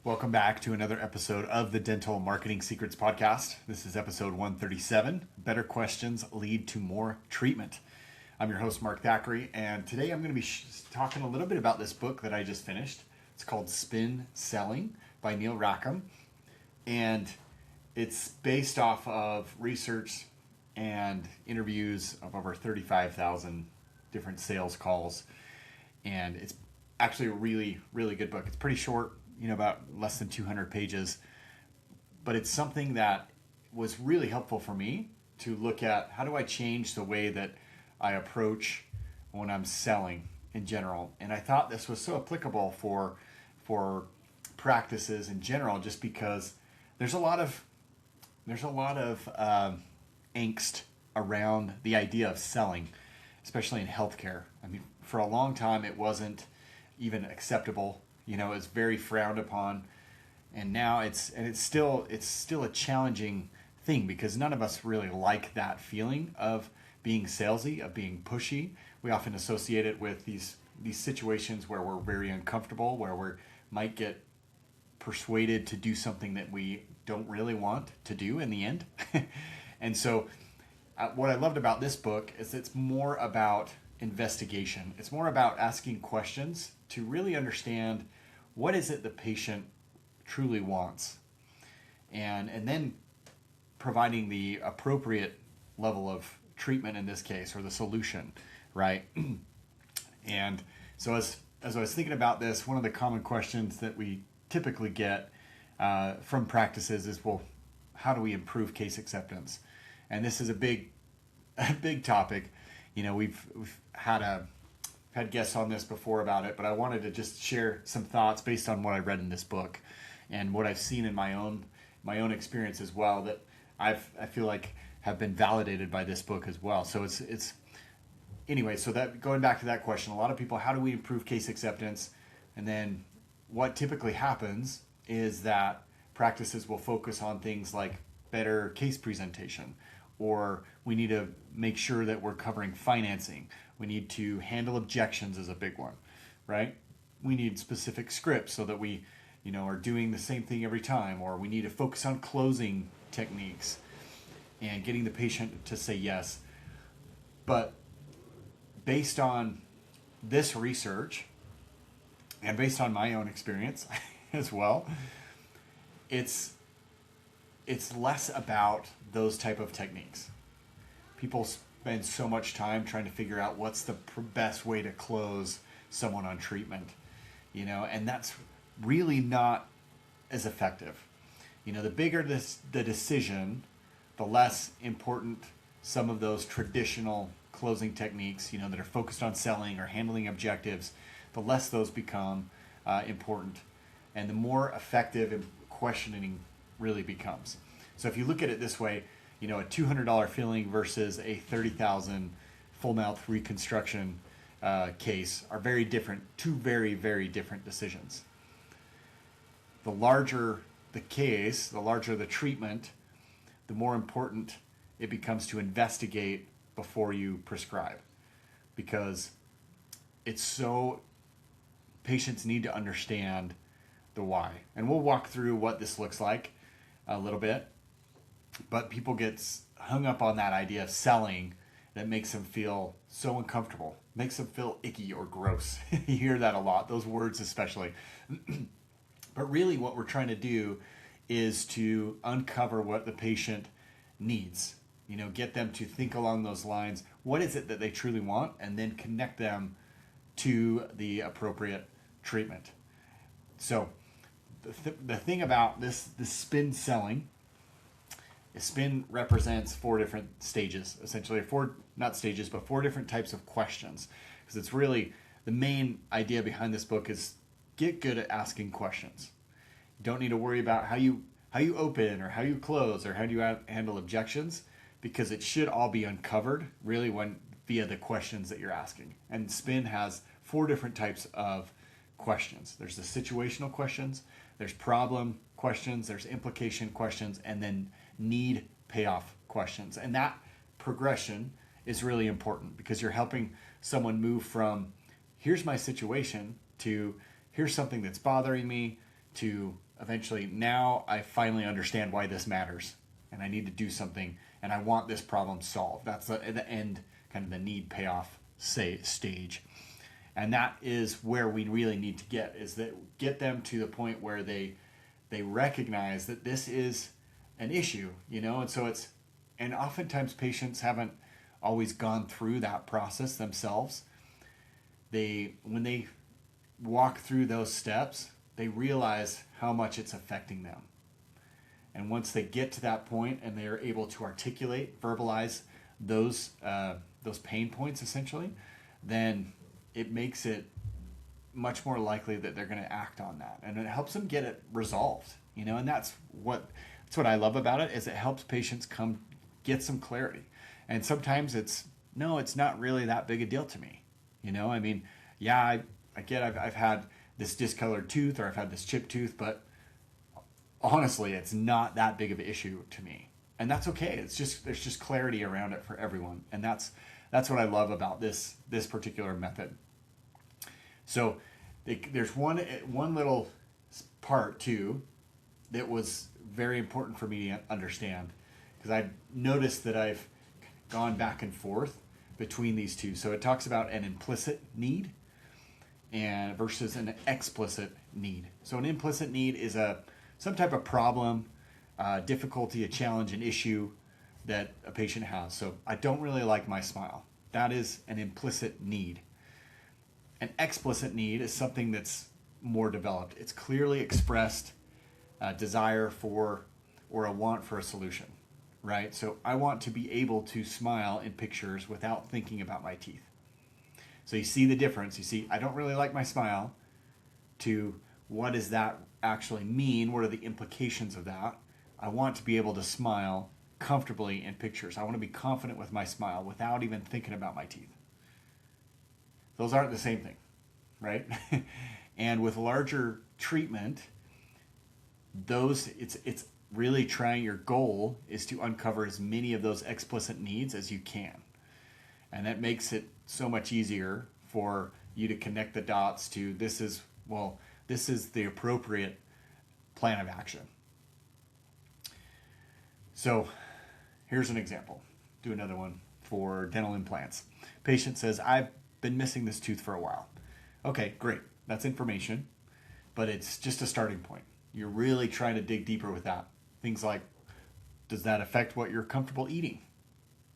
Welcome back to another episode of the Dental Marketing Secrets Podcast. This is episode 137, Better Questions Lead to More Treatment. I'm your host, Mark Thackeray, and today I'm going to be talking a little bit about this book that I just finished. It's called Spin Selling by Neil Rackham, and it's based off of research and interviews of over 35,000 different sales calls, and it's actually a really, really good book. It's pretty short, about less than 200 pages, but it's something that was really helpful for me to look at how do I change the way that I approach when I'm selling in general. And I thought this was so applicable for practices in general, just because there's a lot of angst around the idea of selling, especially in healthcare. I mean, for a long time, it wasn't even acceptable. It's very frowned upon, and now it's still a challenging thing because none of us really like that feeling of being salesy, of being pushy. We often associate it with these situations where we're very uncomfortable, where we might get persuaded to do something that we don't really want to do in the end. And so what I loved about this book is it's more about investigation. It's more about asking questions to really understand what is it the patient truly wants, and then providing the appropriate level of treatment in this case, or the solution, right? And so as I was thinking about this, one of the common questions that we typically get from practices is, well, how do we improve case acceptance? And this is a big topic. We've had guests on this before about it, but I wanted to just share some thoughts based on what I read in this book and what I've seen in my own experience as well, that I feel like have been validated by this book as well. So it's anyway, so that going back to that question, a lot of people, how do we improve case acceptance? And then what typically happens is that practices will focus on things like better case presentation, or we need to make sure that we're covering financing. We need to handle objections is a big one, right? We need specific scripts so that we, are doing the same thing every time, or we need to focus on closing techniques and getting the patient to say yes. But based on this research and based on my own experience as well, it's less about those type of techniques. People spend so much time trying to figure out what's the best way to close someone on treatment, and that's really not as effective. The bigger the decision, the less important some of those traditional closing techniques, that are focused on selling or handling objectives, the less those become important, and the more effective questioning really becomes. So if you look at it this way, a $200 filling versus a $30,000 full mouth reconstruction case are very different, two very, very different decisions. The larger the case, the larger the treatment, the more important it becomes to investigate before you prescribe, because patients need to understand the why. And we'll walk through what this looks like a little bit. But people get hung up on that idea of selling that makes them feel so uncomfortable, makes them feel icky or gross. You hear that a lot, those words especially. But really what we're trying to do is to uncover what the patient needs, get them to think along those lines. What is it that they truly want? And then connect them to the appropriate treatment. So the thing about this spin selling, spin represents four different stages, essentially four different types of questions, because it's really the main idea behind this book is get good at asking questions. You don't need to worry about how you open or how you close or how do you handle objections, because it should all be uncovered really via the questions that you're asking. And spin has four different types of questions. There's the situational questions, there's problem questions, there's implication questions, and then need-payoff questions. And that progression is really important because you're helping someone move from here's my situation to here's something that's bothering me to eventually, now I finally understand why this matters, and I need to do something, and I want this problem solved. That's the end, kind of the need payoff stage. And that is where we really need to get them to the point where they recognize that this is an issue, and so and oftentimes patients haven't always gone through that process themselves. When they walk through those steps, they realize how much it's affecting them. And once they get to that point and they're able to articulate, verbalize those pain points essentially, then it makes it much more likely that they're going to act on that, and it helps them get it resolved. And that's what I love about it, is it helps patients get some clarity. And sometimes it's not really that big a deal to me. I mean, yeah, I get I've had this discolored tooth, or I've had this chipped tooth, but honestly, it's not that big of an issue to me, and that's okay. There's just clarity around it for everyone, and that's what I love about this particular method. So there's one little part too that was very important for me to understand, because I noticed that I've gone back and forth between these two. So it talks about an implicit need and versus an explicit need. So an implicit need is some type of problem, difficulty, a challenge, an issue that a patient has. So I don't really like my smile. That is an implicit need. An explicit need is something that's more developed. It's clearly expressed desire for, or a want for a solution, right? So I want to be able to smile in pictures without thinking about my teeth. So you see the difference. You see, I don't really like my smile, to what does that actually mean? What are the implications of that? I want to be able to smile comfortably in pictures. I want to be confident with my smile without even thinking about my teeth. Those aren't the same thing, right? And with larger treatment, it's really trying, your goal is to uncover as many of those explicit needs as you can. And that makes it so much easier for you to connect the dots to this is the appropriate plan of action. So here's an example. Do another one for dental implants. Patient says, I've been missing this tooth for a while. Okay, great. That's information, but it's just a starting point. You're really trying to dig deeper with that. Things like, does that affect what you're comfortable eating?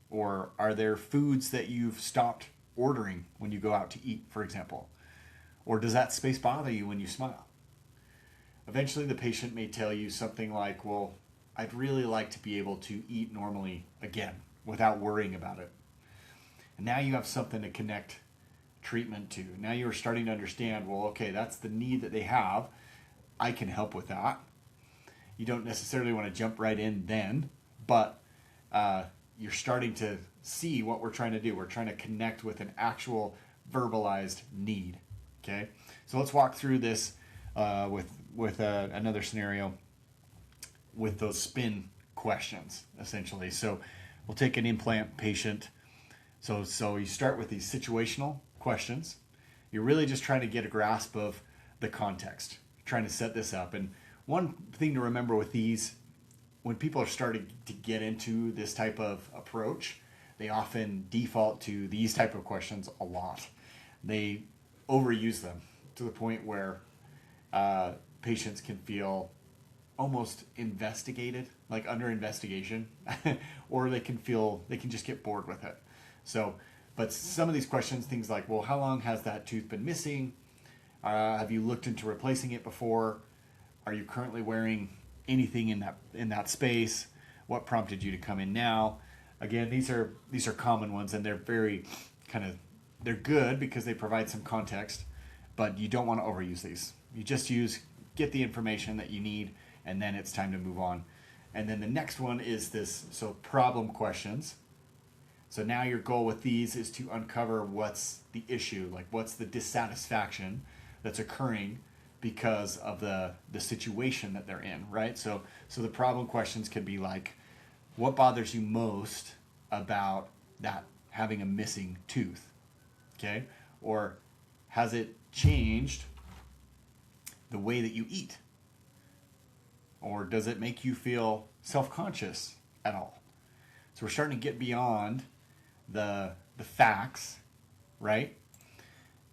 Or are there foods that you've stopped ordering when you go out to eat, for example? Or does that space bother you when you smile? Eventually the patient may tell you something like, well, I'd really like to be able to eat normally again without worrying about it. And now you have something to connect treatment to. Now you're starting to understand, well, okay, that's the need that they have. I can help with that. You don't necessarily want to jump right in then, but you're starting to see what we're trying to do. We're trying to connect with an actual verbalized need. Okay, so let's walk through this with another scenario with those spin questions, essentially. So we'll take an implant patient. So you start with these situational questions. You're really just trying to get a grasp of the context, trying to set this up. And one thing to remember with these, when people are starting to get into this type of approach, they often default to these type of questions a lot. They overuse them to the point where patients can feel almost investigated, like under investigation, or they can just get bored with it. So, but some of these questions, things like, well, how long has that tooth been missing? Have you looked into replacing it before? Are you currently wearing anything in that space? What prompted you to come in now? Again, these are common ones, and they're very they're good because they provide some context, but you don't want to overuse these. You just get the information that you need, and then it's time to move on. And then the next one is problem questions. So now your goal with these is to uncover what's the issue, like what's the dissatisfaction that's occurring because of the situation that they're in, right? So the problem questions could be like, what bothers you most about that having a missing tooth? Okay? Or has it changed the way that you eat? Or does it make you feel self-conscious at all? So we're starting to get beyond the facts, right?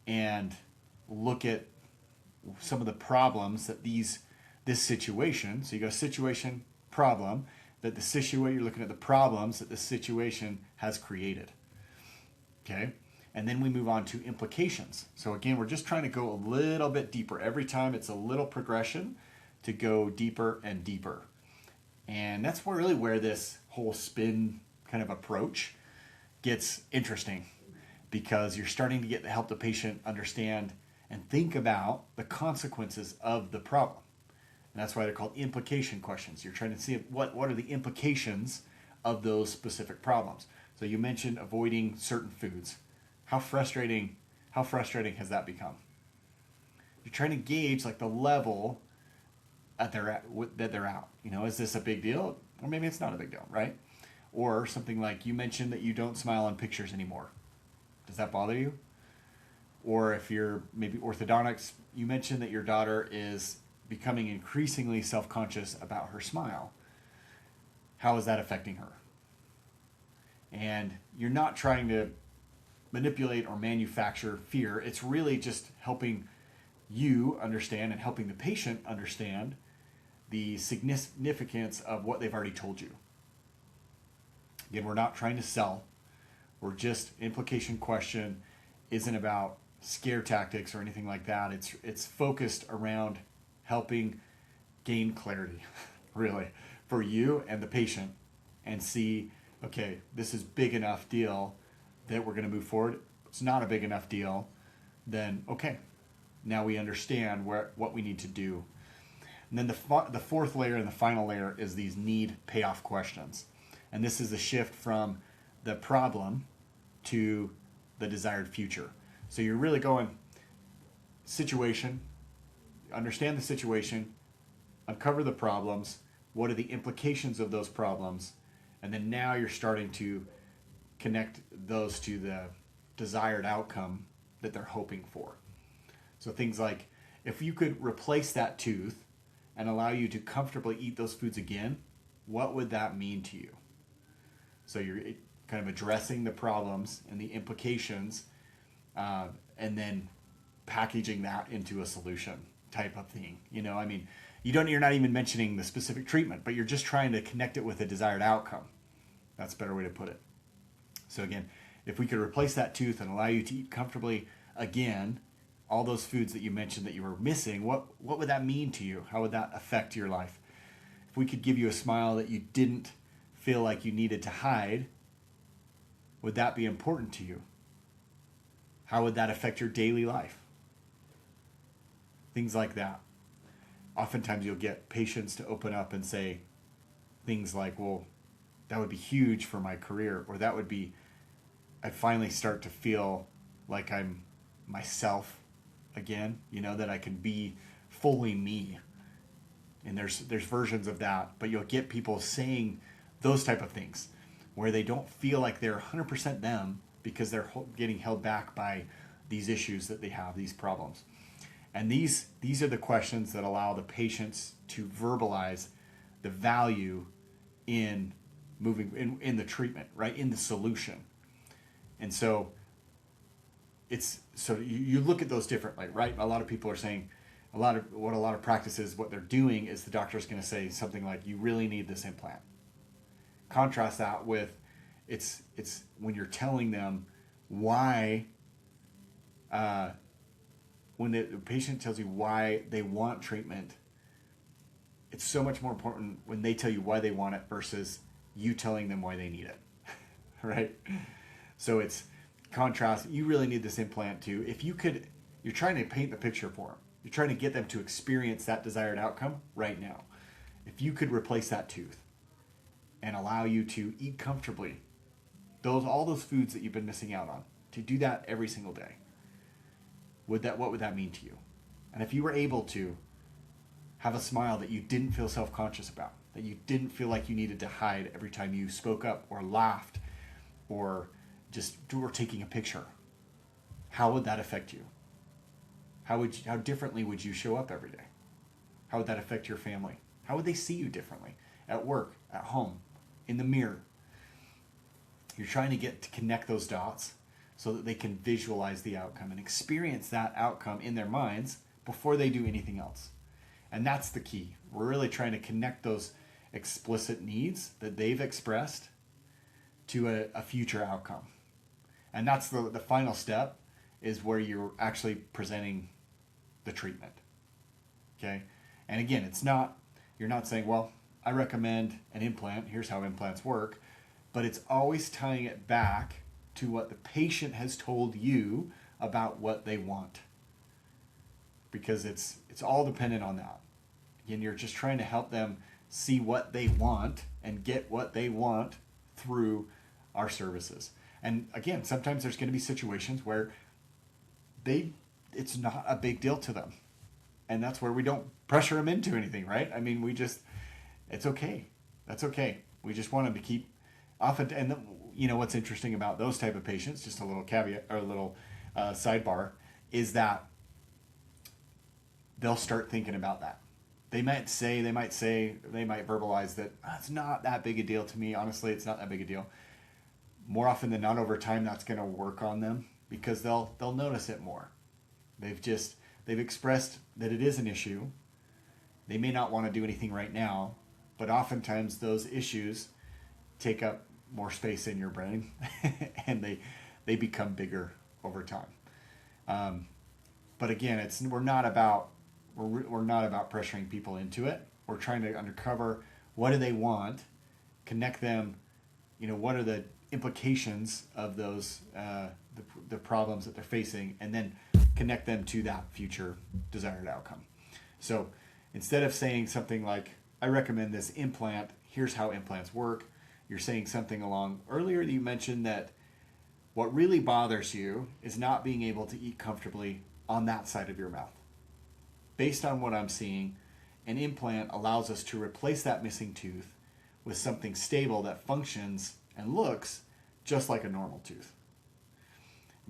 And look at some of the problems that this situation, so you go situation, problem, that the situation, you're looking at the problems that the situation has created. Okay? And then we move on to implications. So again, we're just trying to go a little bit deeper. Every time it's a little progression to go deeper and deeper. And that's really where this whole spin kind of approach gets interesting, because you're starting to help the patient understand and think about the consequences of the problem. And that's why they're called implication questions. You're trying to see what are the implications of those specific problems. So you mentioned avoiding certain foods. How frustrating has that become? You're trying to gauge like the level that they're at. You know, is this a big deal? Or maybe it's not a big deal, right? Or something like, you mentioned that you don't smile on pictures anymore. Does that bother you? Or if you're maybe orthodontics, you mentioned that your daughter is becoming increasingly self-conscious about her smile. How is that affecting her? And you're not trying to manipulate or manufacture fear. It's really just helping you understand and helping the patient understand the significance of what they've already told you. Again, we're not trying to sell. We're just, implication question isn't about scare tactics or anything like that. It's focused around helping gain clarity, really, for you and the patient, and see, okay, this is big enough deal that we're going to move forward. It's not a big enough deal, then okay, now we understand what we need to do. And then the fourth layer and the final layer is these need-payoff questions. And this is the shift from the problem to the desired future. So you're really going situation, understand the situation, uncover the problems, what are the implications of those problems, and then now you're starting to connect those to the desired outcome that they're hoping for. So things like, if you could replace that tooth and allow you to comfortably eat those foods again, what would that mean to you? So you're kind of addressing the problems and the implications, and then packaging that into a solution type of thing. You know, I mean, you're not even mentioning the specific treatment, but you're just trying to connect it with a desired outcome. That's a better way to put it. So again, if we could replace that tooth and allow you to eat comfortably again, all those foods that you mentioned that you were missing, what would that mean to you? How would that affect your life? If we could give you a smile that you didn't feel like you needed to hide, would that be important to you? How would that affect your daily life? Things like that. Oftentimes you'll get patients to open up and say things like, well, that would be huge for my career, or I'd finally start to feel like I'm myself again, you know, that I can be fully me. And there's versions of that, but you'll get people saying those type of things where they don't feel like they're 100% them because they're getting held back by these issues that they have, these problems. And these are the questions that allow the patients to verbalize the value in moving in the treatment, right, in the solution. And so you look at those differently, right? A lot of people are saying a lot of practices, what they're doing is the doctor's going to say something like, you really need this implant. Contrast that with it's when you're telling them why, when the patient tells you why they want treatment, it's so much more important when they tell you why they want it versus you telling them why they need it, right? So it's contrast. You really need this implant too. If you could, you're trying to paint the picture for them. You're trying to get them to experience that desired outcome right now. If you could replace that tooth and allow you to eat comfortably, all those foods that you've been missing out on, to do that every single day, what would that mean to you? And if you were able to have a smile that you didn't feel self-conscious about, that you didn't feel like you needed to hide every time you spoke up or laughed or just were taking a picture, how would that affect you? How differently would you show up every day? How would that affect your family? How would they see you differently? At work, at home, in the mirror. You're trying to get to connect those dots so that they can visualize the outcome and experience that outcome in their minds before they do anything else. And that's the key. We're really trying to connect those explicit needs that they've expressed to a future outcome. And that's the final step, is where you're actually presenting the treatment. Okay? And again, you're not saying, well, I recommend an implant, here's how implants work, but it's always tying it back to what the patient has told you about what they want. Because it's all dependent on that. Again, you're just trying to help them see what they want and get what they want through our services. And again, sometimes there's going to be situations where it's not a big deal to them. And that's where we don't pressure them into anything, right? I mean, it's okay. That's okay. We just want them to keep often. And what's interesting about those type of patients, just a little caveat or a little sidebar, is that they'll start thinking about that. They might verbalize that it's not that big a deal to me. Honestly, it's not that big a deal. More often than not, over time, that's going to work on them because they'll notice it more. They've expressed that it is an issue. They may not want to do anything right now, but oftentimes those issues take up more space in your brain and they become bigger over time. But again, we're not about pressuring people into it. We're trying to uncover what do they want, connect them, what are the implications of those the problems that they're facing, and then connect them to that future desired outcome. So instead of saying something like, I recommend this implant, here's how implants work, you're saying something along, earlier you mentioned that what really bothers you is not being able to eat comfortably on that side of your mouth. Based on what I'm seeing, an implant allows us to replace that missing tooth with something stable that functions and looks just like a normal tooth.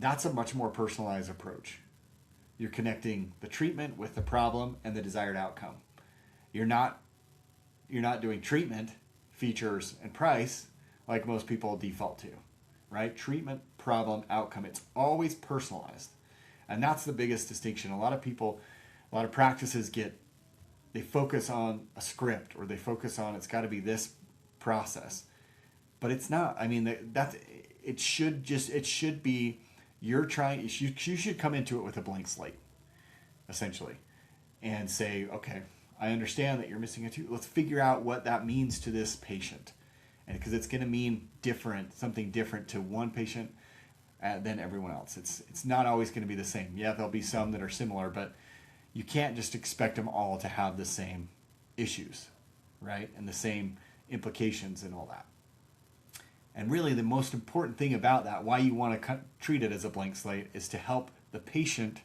That's a much more personalized approach. You're connecting the treatment with the problem and the desired outcome. You're not doing treatment, features, and price like most people default to, right? Treatment, problem, outcome. It's always personalized. And that's the biggest distinction. A lot of practices they focus on a script, or they focus on it's got to be this process. But it's not. I mean, it should be, you should come into it with a blank slate, essentially, and say, okay, I understand that you're missing a tooth. Let's figure out what that means to this patient. And because it's going to mean something different to one patient than everyone else. It's not always going to be the same. Yeah, there'll be some that are similar, but you can't just expect them all to have the same issues, right? And the same implications and all that. And really the most important thing about that, why you want to treat it as a blank slate, is to help the patient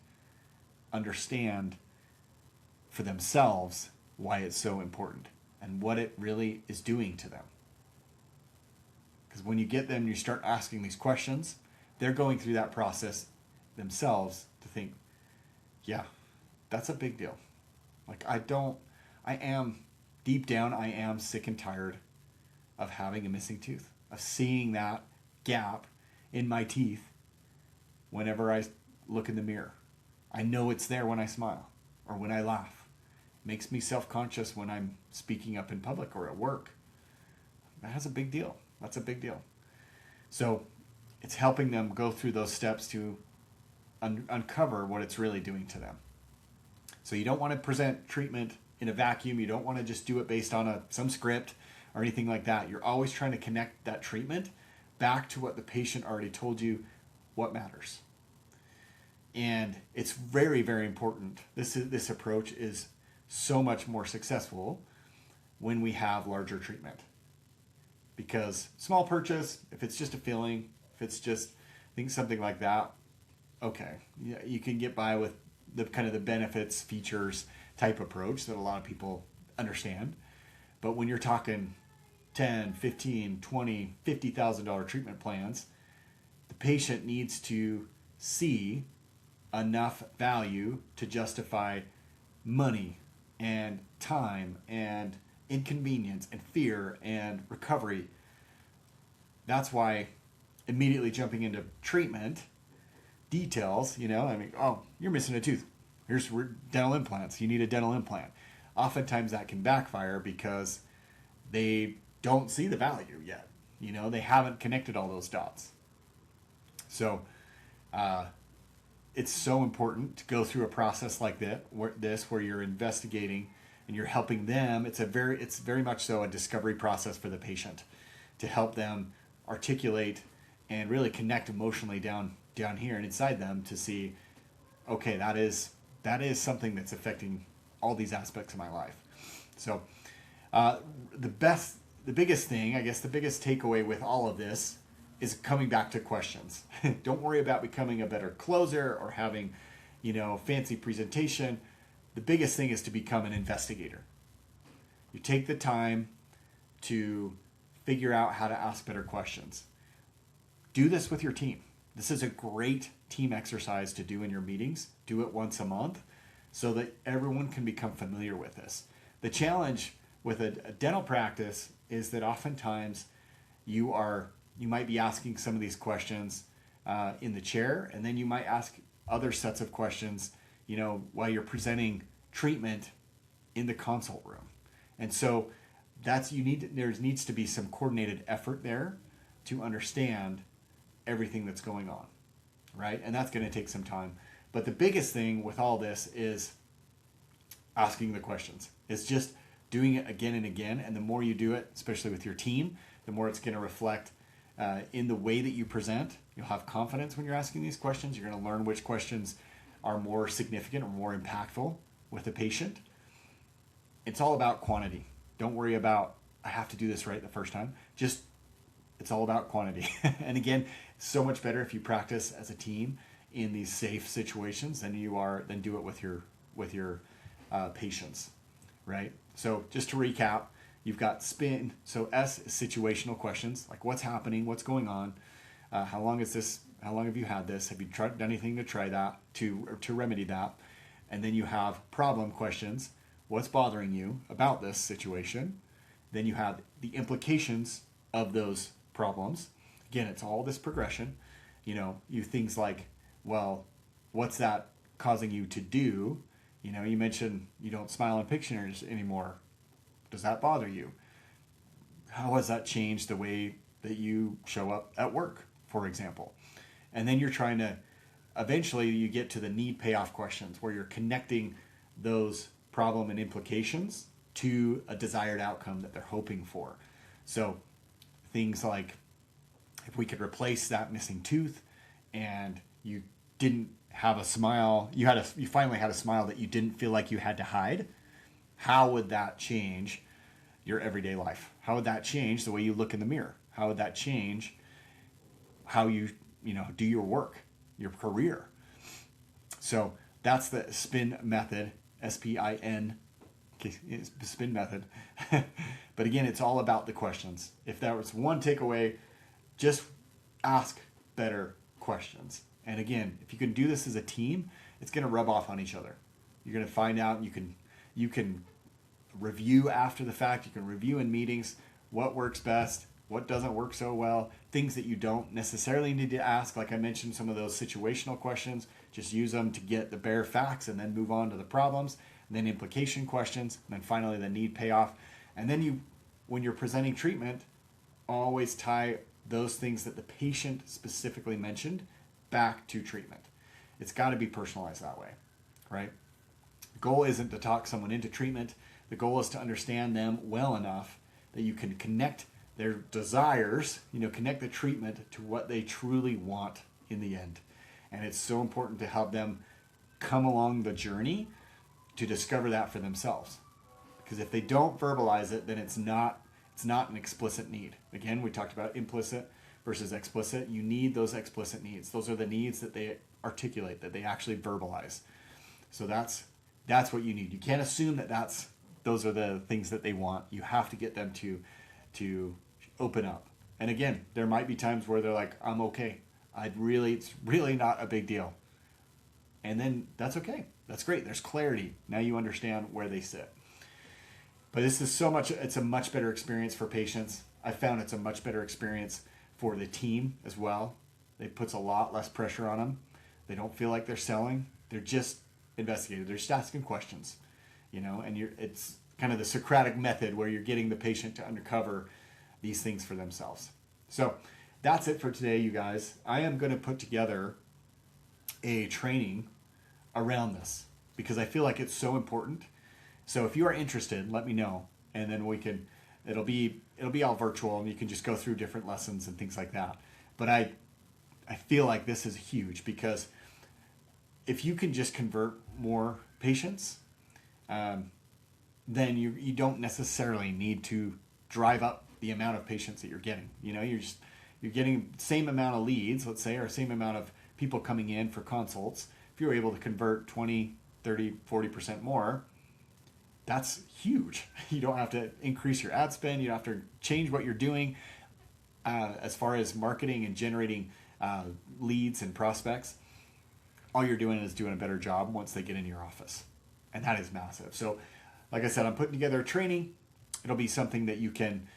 understand for themselves why it's so important and what it really is doing to them. Because when you get them, you start asking these questions, they're going through that process themselves to think, yeah, that's a big deal. Like deep down, I am sick and tired of having a missing tooth, of seeing that gap in my teeth whenever I look in the mirror. I know it's there when I smile or when I laugh. It makes me self-conscious when I'm speaking up in public or at work. That's a big deal. That's a big deal. So it's helping them go through those steps to uncover what it's really doing to them. So you don't want to present treatment in a vacuum. You don't want to just do it based on some script or anything like that. You're always trying to connect that treatment back to what the patient already told you what matters. And it's very, very important. This approach is so much more successful when we have larger treatment. Because small purchase, if it's just a filling, if it's just something like that, okay, you can get by with the kind of the benefits, features type approach that a lot of people understand. But when you're talking 10, 15, 20, $50,000 treatment plans, the patient needs to see enough value to justify money and time and inconvenience and fear and recovery. That's why immediately jumping into treatment details, oh, you're missing a tooth. Here's dental implants. You need a dental implant. Oftentimes that can backfire because they don't see the value yet. They haven't connected all those dots. So it's so important to go through a process like where you're investigating and you're helping them. It's very much so a discovery process for the patient to help them articulate and really connect emotionally down here and inside them to see, okay, that is something that's affecting all these aspects of my life. So the biggest thing, I guess the biggest takeaway with all of this is coming back to questions. Don't worry about becoming a better closer or having, fancy presentation. The biggest thing is to become an investigator. You take the time to figure out how to ask better questions. Do this with your team. This is a great team exercise to do in your meetings. Do it once a month so that everyone can become familiar with this. The challenge with a dental practice is that oftentimes you might be asking some of these questions in the chair, and then you might ask other sets of questions, while you're presenting treatment in the consult room. And so there needs to be some coordinated effort there to understand everything that's going on, right? And that's going to take some time. But the biggest thing with all this is asking the questions. It's just doing it again and again. And the more you do it, especially with your team, the more it's going to reflect in the way that you present. You'll have confidence when you're asking these questions. You're going to learn which questions are more significant or more impactful with the patient. It's all about quantity. Don't worry about, I have to do this right the first time. It's all about quantity. And again, so much better if you practice as a team in these safe situations than do it with your patients, right? So just to recap, you've got spin. So S is situational questions, like what's happening, what's going on, how long have you had this? Have you done anything to try that, to remedy that? And then you have problem questions. What's bothering you about this situation? Then you have the implications of those problems. Again, it's all this progression. You things like, well, what's that causing you to do? You mentioned you don't smile in pictures anymore. Does that bother you? How has that changed the way that you show up at work, for example? And then you're trying to, eventually you get to the need-payoff questions where you're connecting those problem and implications to a desired outcome that they're hoping for. So things like, if we could replace that missing tooth and you didn't have a smile, you finally had a smile that you didn't feel like you had to hide, how would that change your everyday life? How would that change the way you look in the mirror? How would that change how you do your work, your career? So that's the SPIN method, SPIN, SPIN method. But again, it's all about the questions. If that was one takeaway, just ask better questions. And again, if you can do this as a team, it's going to rub off on each other. You're going to find out, you can review after the fact, you can review in meetings what works best, what doesn't work so well, things that you don't necessarily need to ask. Like I mentioned, some of those situational questions, just use them to get the bare facts and then move on to the problems, and then implication questions, and then finally the need payoff. And then when you're presenting treatment, always tie those things that the patient specifically mentioned back to treatment. It's got to be personalized that way, right? The goal isn't to talk someone into treatment. The goal is to understand them well enough that you can connect their desires, connect the treatment to what they truly want in the end. And it's so important to help them come along the journey to discover that for themselves. Because if they don't verbalize it, then it's not an explicit need. Again, we talked about implicit versus explicit. You need those explicit needs. Those are the needs that they articulate, that they actually verbalize. So that's what you need. You can't assume that those are the things that they want. You have to get them to open up. And again, there might be times where they're like, I'm okay. It's really not a big deal. And then that's okay. That's great. There's clarity. Now you understand where they sit. But this is so much, it's a much better experience for patients. I found it's a much better experience for the team as well. It puts a lot less pressure on them. They don't feel like they're selling. They're just investigative. They're just asking questions, and it's kind of the Socratic method where you're getting the patient to uncover these things for themselves. So that's it for today, you guys. I am going to put together a training around this because I feel like it's so important. So if you are interested, let me know, and then it'll be all virtual, and you can just go through different lessons and things like that. But I feel like this is huge because if you can just convert more patients, then you don't necessarily need to drive up the amount of patients that you're getting. You're getting the same amount of leads, let's say, or same amount of people coming in for consults. If you're able to convert 20, 30, 40% more, that's huge. You don't have to increase your ad spend. You don't have to change what you're doing as far as marketing and generating leads and prospects. All you're doing is doing a better job once they get in your office. And that is massive. So like I said, I'm putting together a training. It'll be something that you can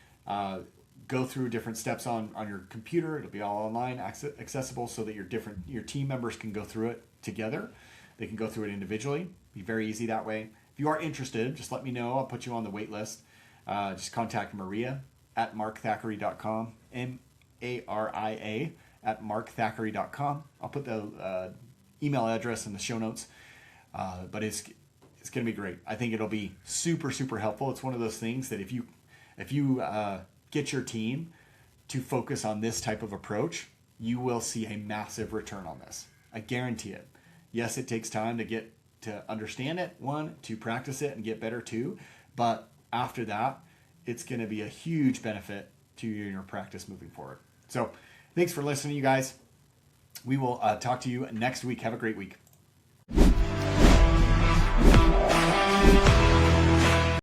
go through different steps on your computer. It'll be all online, accessible, so that your team members can go through it together. They can go through it individually. Be very easy that way. If you are interested, just let me know. I'll put you on the wait list. Just contact Maria at markthackeray.com, Maria at markthackeray.com. I'll put the email address in the show notes. But it's going to be great. I think it'll be super, super helpful. It's one of those things that if you get your team to focus on this type of approach, you will see a massive return on this. I guarantee it. Yes, it takes time to get to understand it, one, to practice it and get better, two, but after that, it's going to be a huge benefit to you in your practice moving forward. So thanks for listening, you guys. We will talk to you next week. Have a great week.